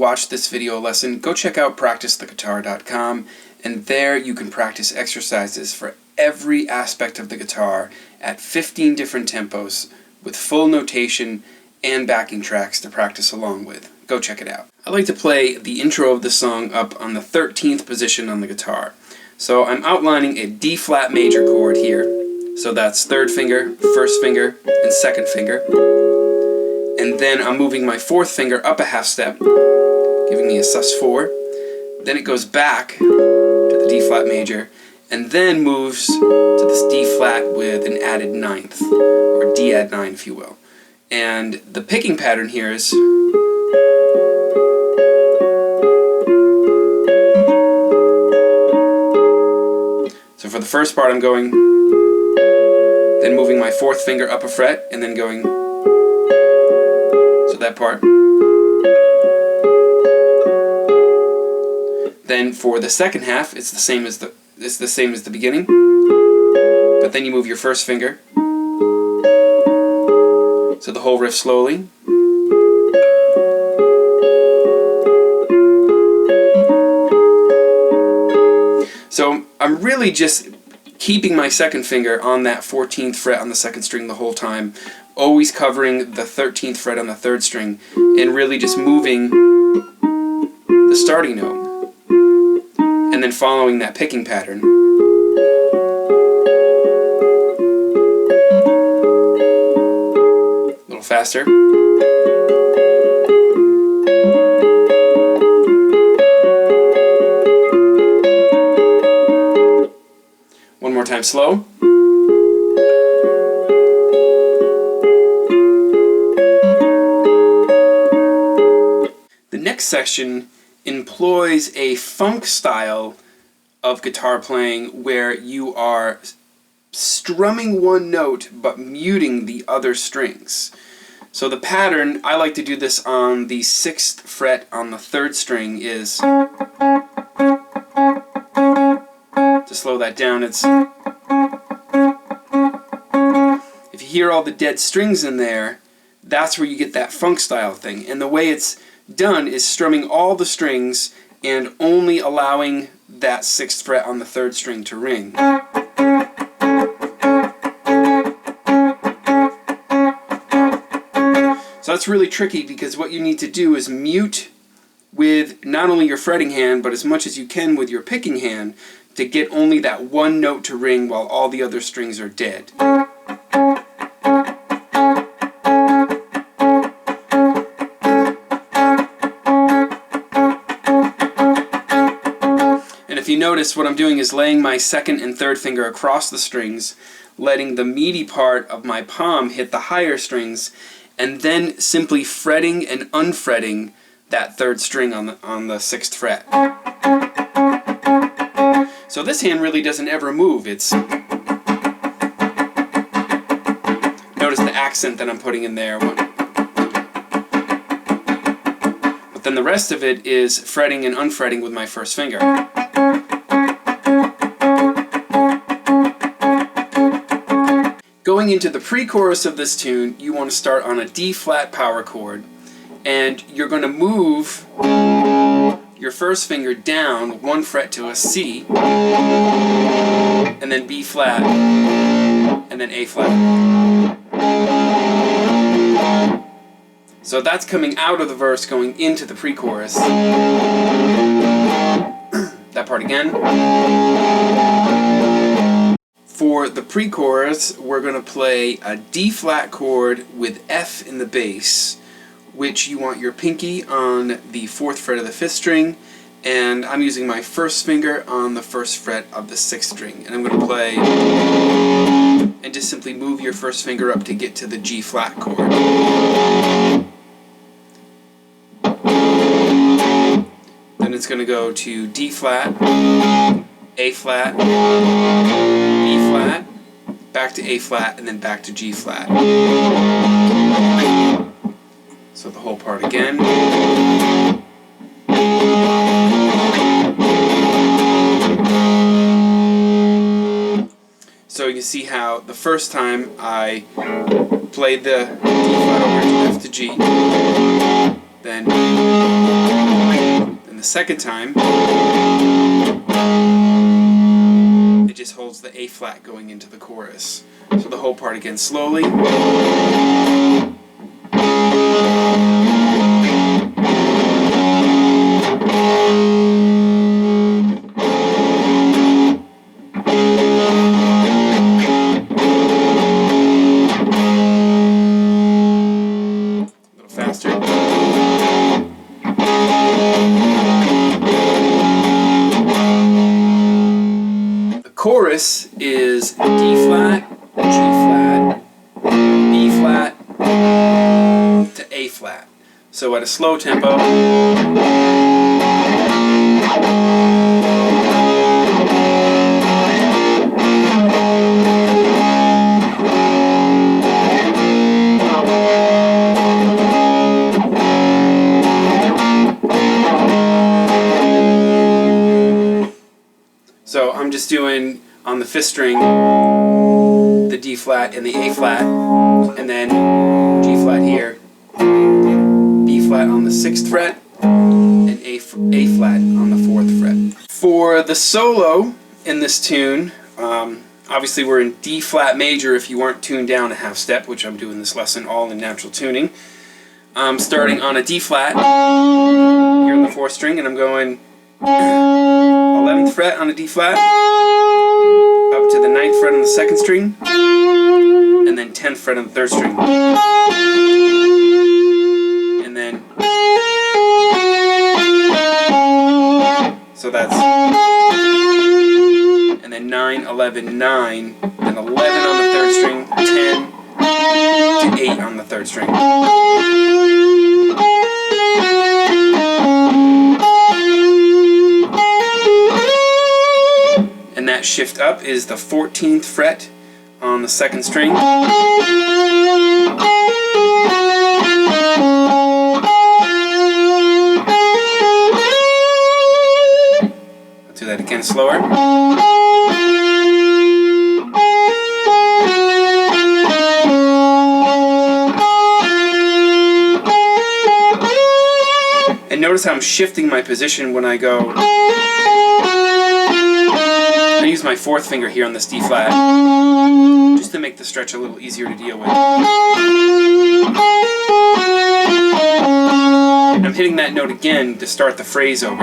watch this video lesson, go check out PracticeTheGuitar.com, and there you can practice exercises for every aspect of the guitar at 15 different tempos with full notation and backing tracks to practice along with. Go check it out. I like to play the intro of the song up on the 13th position on the guitar. So I'm outlining a D flat major chord here. So that's third finger, first finger, and second finger. And then I'm moving my fourth finger up a half step, giving me a sus4. Then it goes back to the D flat major, and then moves to this D flat with an added ninth, or D add 9 if you will. And the picking pattern here is so for the first part I'm going, then moving my fourth finger up a fret, and then going, so that part. Then for the second half, it's the same as the beginning, but then you move your first finger, so the whole riff slowly. So I'm really just keeping my second finger on that 14th fret on the second string the whole time, always covering the 13th fret on the third string, and really just moving the starting note, and then following that picking pattern. A little faster. One more time slow. The next section employs a funk style of guitar playing where you are strumming one note but muting the other strings. So the pattern, I like to do this on the 6th fret on the 3rd string, is, to slow that down, it's, if you hear all the dead strings in there, that's where you get that funk style thing. And the way it's done is strumming all the strings and only allowing that 6th fret on the 3rd string to ring. So that's really tricky, because what you need to do is mute with not only your fretting hand, but as much as you can with your picking hand, to get only that one note to ring while all the other strings are dead. And if you notice, what I'm doing is laying my second and third finger across the strings, letting the meaty part of my palm hit the higher strings, and then simply fretting and unfretting that 3rd string on the 6th fret. So this hand really doesn't ever move. It's, notice the accent that I'm putting in there. But then the rest of it is fretting and unfretting with my first finger. Going into the pre-chorus of this tune, you want to start on a D flat power chord, and you're going to move your first finger down 1 fret to a C, and then B flat, and then A flat. So that's coming out of the verse, going into the pre-chorus. That part again. For the pre-chorus, we're going to play a D flat chord with F in the bass, which you want your pinky on the 4th fret of the 5th string, and I'm using my first finger on the 1st fret of the 6th string. And I'm going to play, and just simply move your first finger up to get to the G flat chord. Then it's going to go to D flat, A flat, B flat, back to A flat, and then back to G flat. So the whole part again. So you see how the first time I played the D flat over to F to G, then second time, it just holds the A flat going into the chorus. So the whole part again slowly. Chorus is D flat, G flat, B flat to A flat. So at a slow tempo, so I'm just doing on the 5th string the D flat and the A flat, and then G flat here, B flat on the 6th fret, and A flat on the 4th fret. For the solo in this tune, obviously we're in D flat major if you weren't tuned down a half step, which I'm doing this lesson all in natural tuning. I'm starting on a D flat here on the 4th string, and I'm going 11th fret on a D flat, up to the 9th fret on the 2nd string, and then 10th fret on the 3rd string. And then, so that's, and then 9, 11, 9, then 11 on the 3rd string, 10 to 8 on the 3rd string. And that shift up is the 14th fret on the 2nd string. I'll do that again slower. And notice how I'm shifting my position when I go. I use my 4th finger here on this D flat, just to make the stretch a little easier to deal with. And I'm hitting that note again to start the phrase over.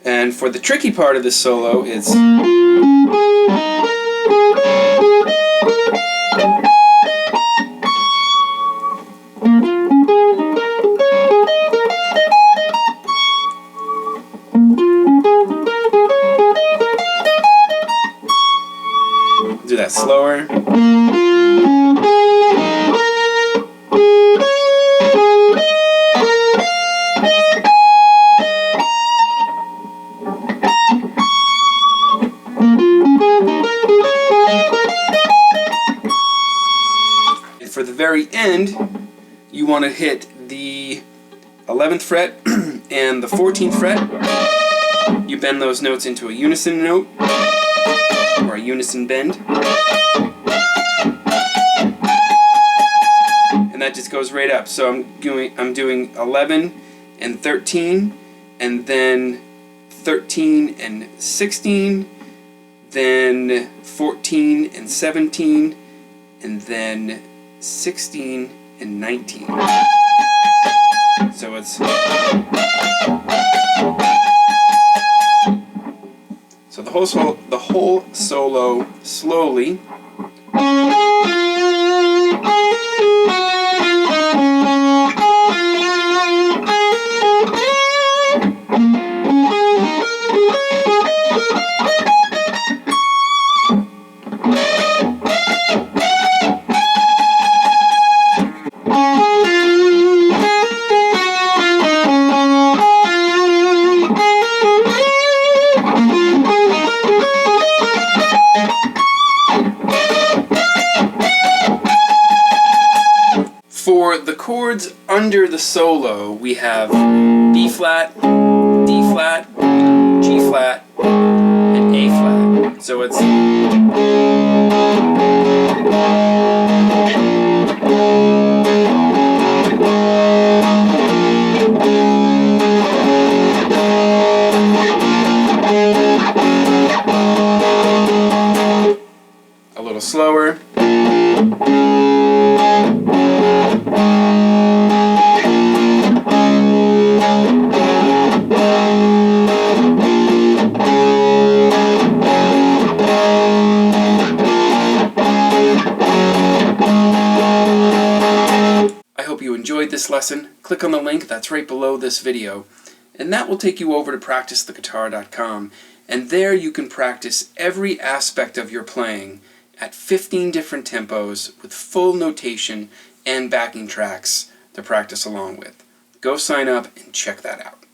And for the tricky part of this solo, it's do that slower. And for the very end, you want to hit the 11th fret and the 14th fret. You bend those notes into a unison note, or a unison bend. And that just goes right up. So I'm doing 11 and 13, and then 13 and 16, then 14 and 17, and then 16 and 19. So it's so the whole solo slowly. For the chords under the solo, we have B flat, D flat, G flat, and A flat. So it's slower. I hope you enjoyed this lesson. Click on the link that's right below this video, and that will take you over to PracticeTheGuitar.com, and there you can practice every aspect of your playing at 15 different tempos with full notation and backing tracks to practice along with. Go sign up and check that out.